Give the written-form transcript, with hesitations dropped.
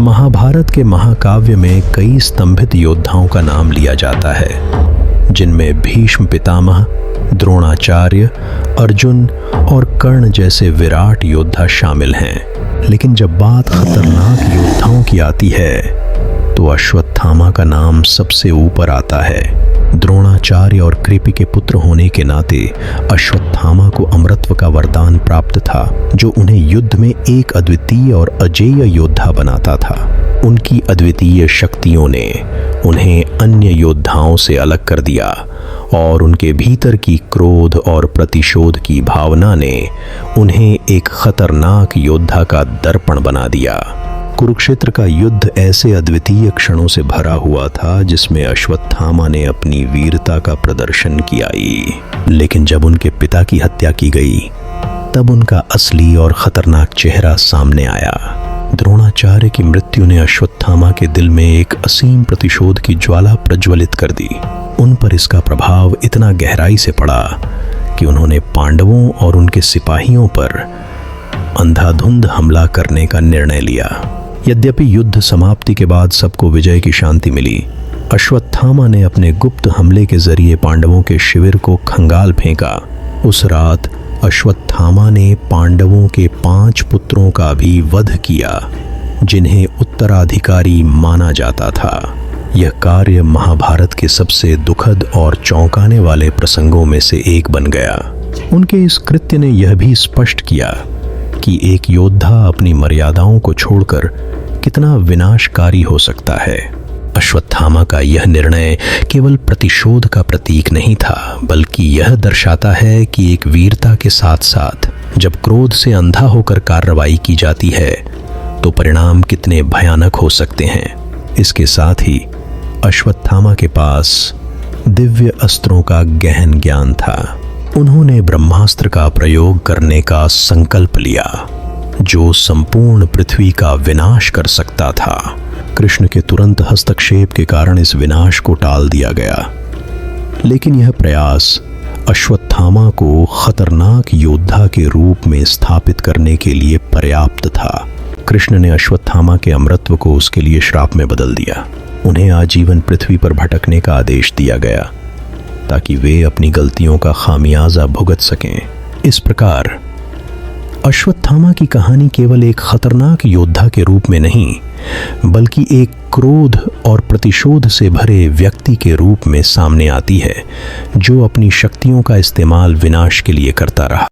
महाभारत के महाकाव्य में कई स्तंभित योद्धाओं का नाम लिया जाता है, जिनमें भीष्म पितामह, द्रोणाचार्य, अर्जुन और कर्ण जैसे विराट योद्धा शामिल हैं। लेकिन जब बात खतरनाक योद्धाओं की आती है तो अश्वत्थामा का नाम सबसे ऊपर आता है। द्रोणाचार्य और कृपि के पुत्र होने के नाते अश्वत्थामा को अमरत्व का वरदान प्राप्त था, जो उन्हें युद्ध में एक अद्वितीय और अजेय योद्धा बनाता था। उनकी अद्वितीय शक्तियों ने उन्हें अन्य योद्धाओं से अलग कर दिया और उनके भीतर की क्रोध और प्रतिशोध की भावना ने उन्हें एक खतरनाक योद्धा का दर्पण बना दिया। कुरुक्षेत्र का युद्ध ऐसे अद्वितीय क्षणों से भरा हुआ था जिसमें अश्वत्थामा ने अपनी वीरता का प्रदर्शन किया ही। लेकिन जब उनके पिता की हत्या की गई तब उनका असली और खतरनाक चेहरा सामने आया। द्रोणाचार्य की मृत्यु ने अश्वत्थामा के दिल में एक असीम प्रतिशोध की ज्वाला प्रज्वलित कर दी। उन पर इसका प्रभाव इतना गहराई से पड़ा कि उन्होंने पांडवों और उनके सिपाहियों पर अंधाधुंध हमला करने का निर्णय लिया। यद्यपि युद्ध समाप्ति के बाद सबको विजय की शांति मिली, अश्वत्थामा ने अपने गुप्त हमले के जरिए पांडवों के शिविर को खंगाल फेंका। उस रात अश्वत्थामा ने पांडवों के 5 पुत्रों का भी वध किया, जिन्हें उत्तराधिकारी माना जाता था। यह कार्य महाभारत के सबसे दुखद और चौंकाने वाले प्रसंगों में से एक बन गया। उनके इस कृत्य ने यह भी स्पष्ट किया कि एक योद्धा अपनी मर्यादाओं को छोड़कर कितना विनाशकारी हो सकता है। अश्वत्थामा का यह निर्णय केवल प्रतिशोध का प्रतीक नहीं था, बल्कि यह दर्शाता है कि एक वीरता के साथ साथ जब क्रोध से अंधा होकर कार्रवाई की जाती है तो परिणाम कितने भयानक हो सकते हैं। इसके साथ ही अश्वत्थामा के पास दिव्य अस्त्रों का गहन ज्ञान था। उन्होंने ब्रह्मास्त्र का प्रयोग करने का संकल्प लिया, जो संपूर्ण पृथ्वी का विनाश कर सकता था। कृष्ण के तुरंत हस्तक्षेप के कारण इस विनाश को टाल दिया गया, लेकिन यह प्रयास अश्वत्थामा को खतरनाक योद्धा के रूप में स्थापित करने के लिए पर्याप्त था। कृष्ण ने अश्वत्थामा के अमरत्व को उसके लिए श्राप में बदल दिया। उन्हें आजीवन पृथ्वी पर भटकने का आदेश दिया गया ताकि वे अपनी गलतियों का खामियाजा भुगत सकें। इस प्रकार अश्वत्थामा की कहानी केवल एक खतरनाक योद्धा के रूप में नहीं, बल्कि एक क्रोध और प्रतिशोध से भरे व्यक्ति के रूप में सामने आती है, जो अपनी शक्तियों का इस्तेमाल विनाश के लिए करता रहा।